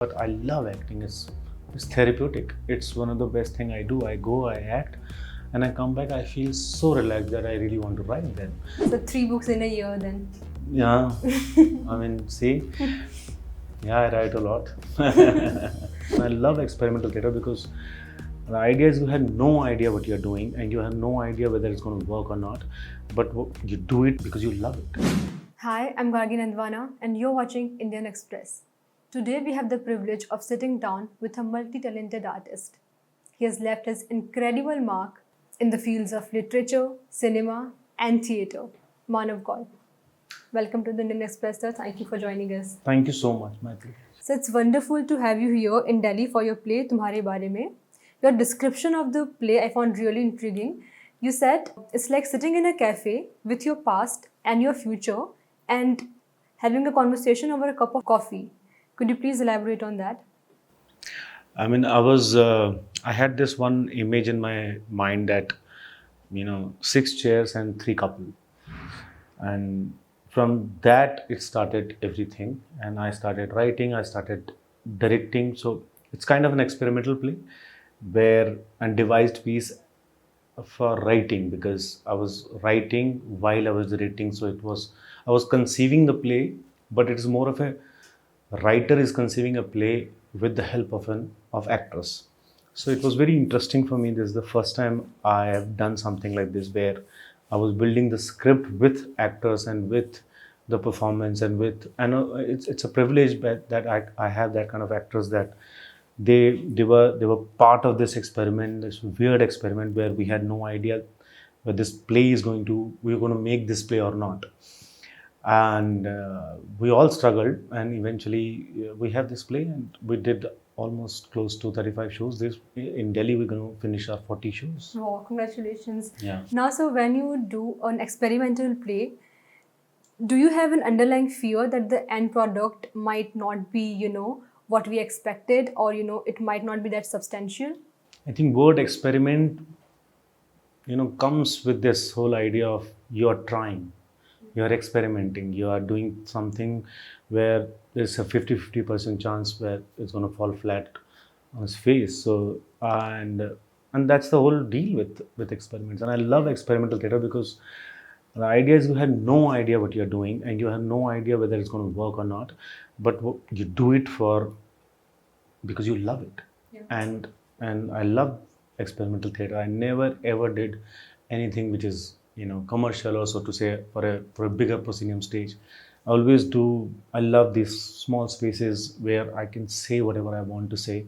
But I love acting. It's therapeutic. It's one of the best thing I do. I go, I act, and I come back. I feel so relaxed that I really want to write then. So 3 books in a year then. Yeah, I mean, see, yeah, I write a lot. I love experimental theater because the idea is you have no idea what you're doing and you have no idea whether it's going to work or not, but you do it because you love it. Hi, I'm Gargi Nandwana and you're watching Indian Express. Today we have the privilege of sitting down with a multi-talented artist. He has left his incredible mark in the fields of literature, cinema and theatre. Manav Kaul. Welcome to the Indian Express, sir. Thank you for joining us. Thank you so much, my pleasure. So it's wonderful to have you here in Delhi for your play Tumhare Baare Mein. Your description of the play I found really intriguing. You said it's like sitting in a cafe with your past and your future and having a conversation over a cup of coffee. Could you please elaborate on that? I mean, I had this one image in my mind that, 6 chairs and 3 couple. And from that, it started everything. And I started writing, I started directing. So it's kind of an experimental play where a devised piece for writing because I was writing while I was directing. So I was conceiving the play, but it is more of a writer is conceiving a play with the help of actors. So it was very interesting for me. This is the first time I have done something like this where I was building the script with actors and with the performance and with it's a privilege that I have that kind of actors that they were part of this experiment, this weird experiment where we had no idea whether this play is we were going to make this play or not. And we all struggled, and eventually we have this play, and we did almost close to 35 shows. This in Delhi, we're going to finish our 40 shows. Oh, congratulations. Yeah. Now, so when you do an experimental play, do you have an underlying fear that the end product might not be, what we expected, or, it might not be that substantial? I think word experiment, comes with this whole idea of you're trying, you're experimenting, you are doing something where there's a 50-50% chance where it's going to fall flat on its face. So and that's the whole deal with experiments. And I love experimental theater because the idea is you have no idea what you're doing and you have no idea whether it's going to work or not, but you do it because you love it. Yeah. And I love experimental theater. I never ever did anything which is commercial or so to say for a bigger proscenium stage. I always do. I love these small spaces where I can say whatever I want to say,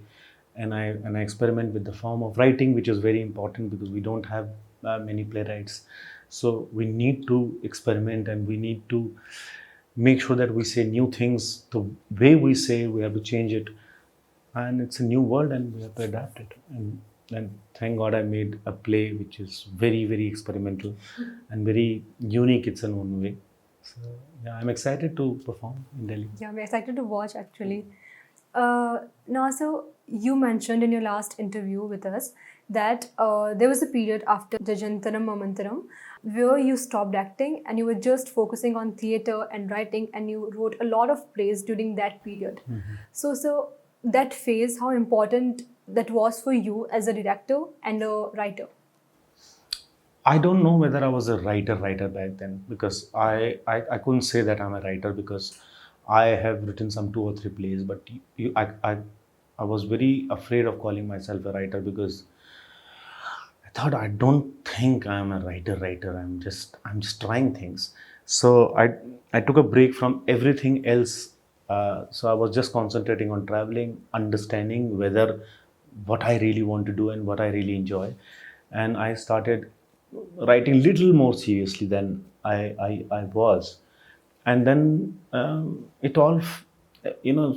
and I experiment with the form of writing, which is very important because we don't have many playwrights. So we need to experiment and we need to make sure that we say new things. The way we say, we have to change it, and it's a new world and we have to adapt it. And thank God I made a play which is very, very experimental and very unique its own way. So yeah, I'm excited to perform in Delhi. Yeah, I'm excited to watch actually. Now, so you mentioned in your last interview with us that there was a period after Jajantaram Mamantaram where you stopped acting and you were just focusing on theatre and writing, and you wrote a lot of plays during that period. Mm-hmm. So that phase, how important that was for you as a director and a writer? I don't know whether I was a writer back then because I couldn't say that I'm a writer because I have written some 2 or 3 plays, but I was very afraid of calling myself a writer because I thought I don't think I'm a writer. I'm just trying things. So I took a break from everything else. So I was just concentrating on traveling, understanding whether what I really want to do and what I really enjoy, and I started writing little more seriously than I was. And then it all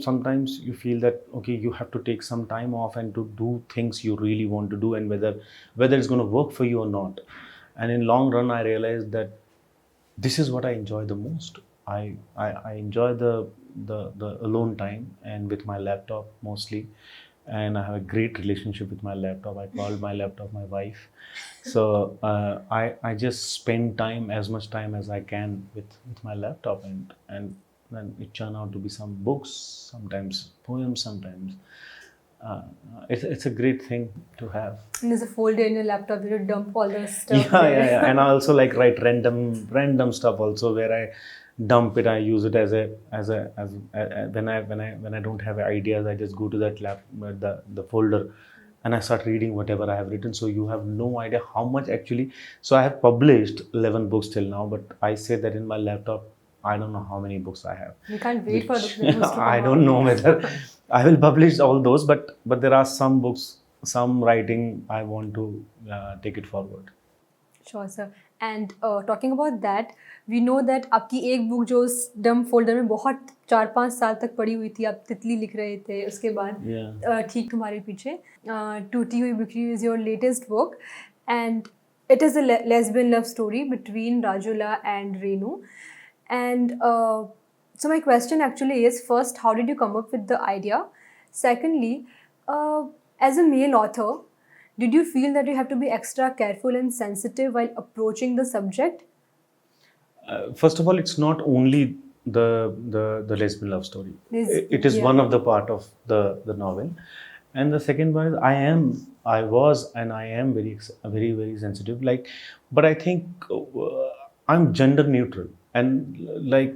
sometimes you feel that okay, you have to take some time off and to do things you really want to do and whether it's going to work for you or not. And in long run I realized that this is what I enjoy the most. I enjoy the alone time and with my laptop mostly, and I have a great relationship with my laptop. I call my laptop my wife. So I just spend time as much time as I can with my laptop, and then it turned out to be some books, sometimes poems, sometimes. Uh, it's a great thing to have. And there's a folder in your laptop where you dump all the stuff Yeah, there. yeah, yeah. And I also like write random stuff also, where I dump it. I use it when I don't have ideas, I just go to that the folder, and I start reading whatever I have written. So you have no idea how much actually. So I have published 11 books till now, but I say that in my laptop, I don't know how many books I have. We can't wait for Which those to come I out. don't know whether I will publish all those, but there are some books, some writing I want to take it forward. Sure, sir. And talking about that, we know that आपकी एक book जो उस dump folder में बहुत 4-5 साल तक पड़ी हुई थी, आप तितली लिख रहे थे, उसके बाद ठीक तुम्हारे पीछे टूटी हुई बिखरी is your latest book, and it is a lesbian love story between Rajula and Renu. And so my question actually is, first, how did you come up with the idea? Secondly, as a male author, did you feel that you have to be extra careful and sensitive while approaching the subject? First of all, it's not only the lesbian love story. It is one of the part of the novel, and the second one is I was and I am very sensitive. Like, but I think I'm gender neutral, and like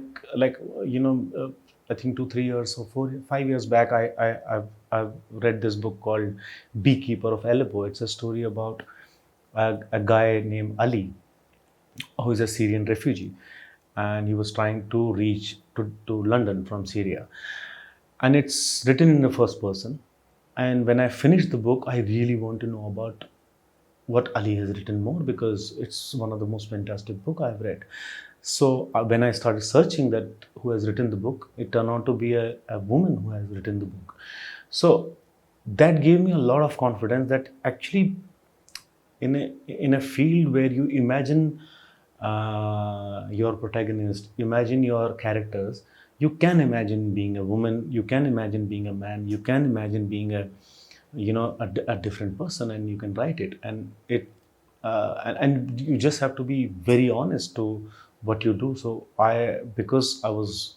I think 2-3 years or 4-5 years back, I've read this book called Beekeeper of Aleppo. It's a story about a guy named Ali, who is a Syrian refugee, and he was trying to reach to London from Syria. And it's written in the first person. And when I finished the book, I really want to know about what Ali has written more, because it's one of the most fantastic book I've read. So when I started searching that who has written the book, it turned out to be a woman who has written the book. So that gave me a lot of confidence that actually in a field where you imagine your protagonist, imagine your characters, you can imagine being a woman, you can imagine being a man, you can imagine being a different person, and you can write it, and and you just have to be very honest to what you do. So because I was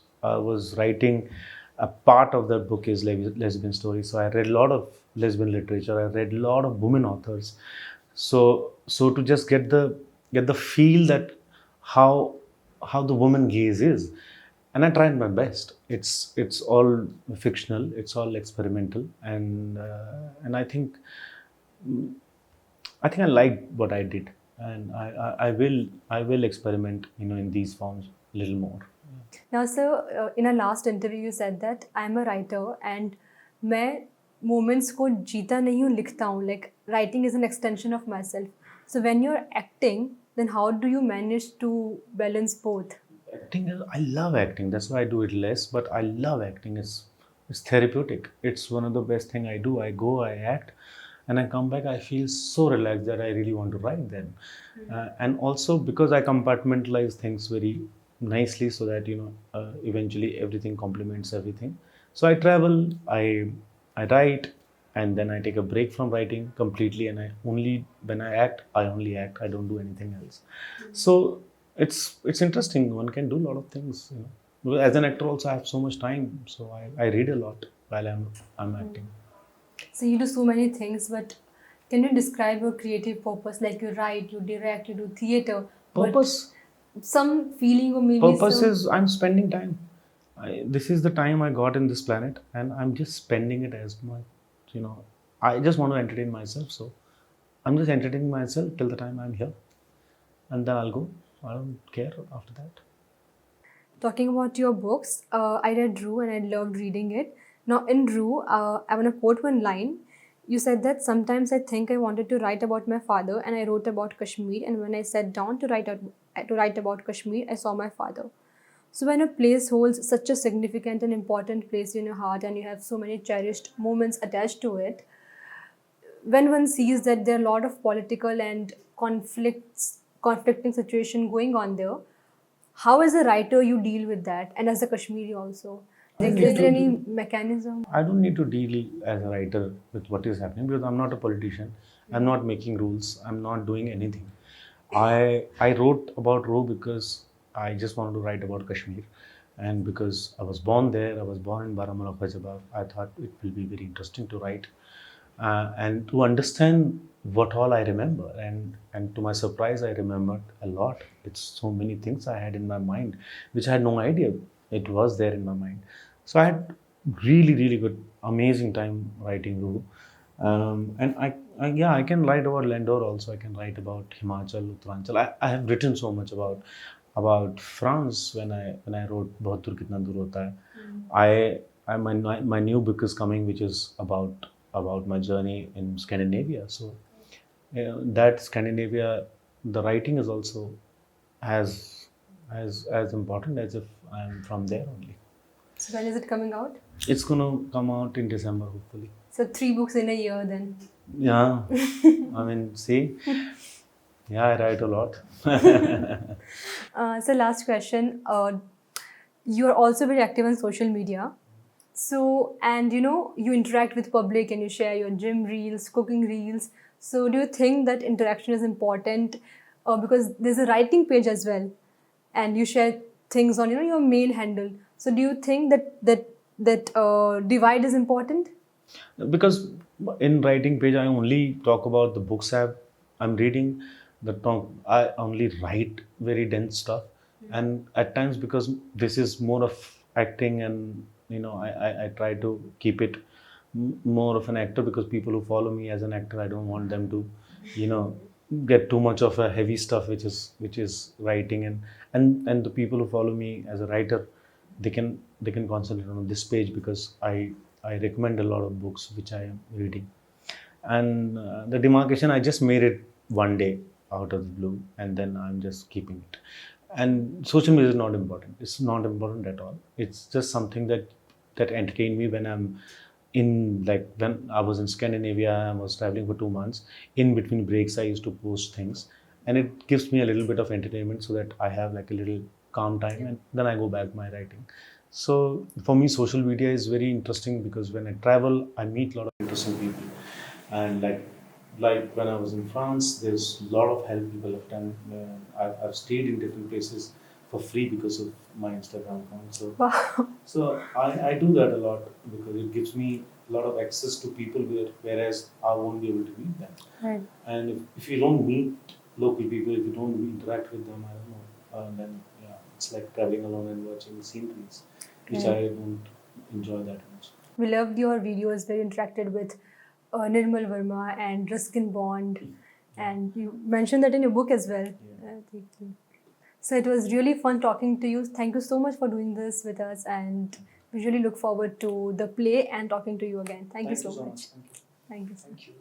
writing, a part of that book is lesbian stories, so I read a lot of lesbian literature, I read a lot of women authors. So to just get the feel that how the woman gaze is, and I tried my best. It's all fictional, it's all experimental, and I liked what I did, and I will experiment in these forms a little more. Now, sir, in our last interview, you said that I'm a writer and मैं moments को जीता नहीं हूँ, लिखता हूँ. Like writing is an extension of myself. So when you're acting, then how do you manage to balance both? I love acting. That's why I do it less, but I love acting. It's therapeutic. It's one of the best thing I do. I go, I act, and I come back. I feel so relaxed that I really want to write then. And also because I compartmentalize things very nicely, so that eventually everything complements everything. So I travel, I write, and then I take a break from writing completely, and when I act, I only act. I don't do anything else. So it's interesting. One can do a lot of things. Because as an actor, also I have so much time, so I read a lot while I'm acting. So you do so many things, but can you describe your creative purpose? Like you write, you direct, you do theater. Purpose. Some feeling or maybe Purpose is I'm spending time. This is the time I got in this planet, and I'm just spending it as much. I just want to entertain myself, so I'm just entertaining myself till the time I'm here, and then I'll go. I don't care after that. Talking about your books, I read Rue and I loved reading it. Now in Rue, I want to quote one line. You said that sometimes I think I wanted to write about my father, and I wrote about Kashmir. And when I sat down to write about Kashmir, I saw my father. So when a place holds such a significant and important place in your heart, and you have so many cherished moments attached to it, when one sees that there are a lot of political and conflicting situation going on there, how as a writer you deal with that, and as a Kashmiri also? Like, is there any mechanism? I don't need to deal as a writer with what is happening, because I'm not a politician. I'm not making rules. I'm not doing anything. I wrote about Rue because I just wanted to write about Kashmir, And because I was born there, I was born in Baramulla, Faisalabad, I thought it will be very interesting to write and to understand what all I remember. And to my surprise, I remembered a lot. It's so many things I had in my mind, which I had no idea it was there in my mind. So I had really, really good, amazing time writing Ruru. And yeah, I can write about Landor also. I can write about Himachal, Uttaranchal. I have written so much about France when I wrote Bahut Dur Kitna Dur Hota Hai. My new book is coming, which is about my journey in Scandinavia. So that Scandinavia, the writing is also as important as if I'm from there only. So when is it coming out? It's gonna come out in December, hopefully. So 3 books in a year then. Yeah, I mean, see, yeah, I write a lot. So last question. You are also very active on social media. So, and you interact with public and you share your gym reels, cooking reels. So do you think that interaction is important? Because there's a writing page as well, and you share things on your main handle. So do you think that divide is important? Because in writing page I only talk about the books I'm reading. I only write very dense stuff. And at times, because this is more of acting, and I try to keep it more of an actor, because people who follow me as an actor, I don't want them to you know get too much of a heavy stuff, which is writing. And the people who follow me as a writer, they can concentrate on this page, because I recommend a lot of books which I am reading. And the demarcation, I just made it one day out of the blue, and then I'm just keeping it. And social media is not important. It's not important at all. It's just something that entertained me when I'm in, like, when I was in Scandinavia. I was traveling for 2 months. In between breaks, I used to post things, and it gives me a little bit of entertainment, so that I have like a little calm time, and then I go back to my writing. So for me, social media is very interesting, because when I travel, I meet a lot of interesting people. And like when I was in France, there's a lot of help people have done. I've stayed in different places for free because of my Instagram account. So Wow. I do that a lot, because it gives me a lot of access to people whereas I won't be able to meet them. Right. And if you don't meet local people, if you don't interact with them, I don't know, then yeah, it's like traveling alone and watching sceneries, which Right. I don't enjoy that much. We loved your videos where you interacted with Nirmal Verma and Ruskin Bond, and you mentioned that in your book as well. Thank you. So it was really fun talking to you. Thank you so much for doing this with us, and we really look forward to the play and talking to you again. Thank you so much. Thank you. Thank you. Thank you.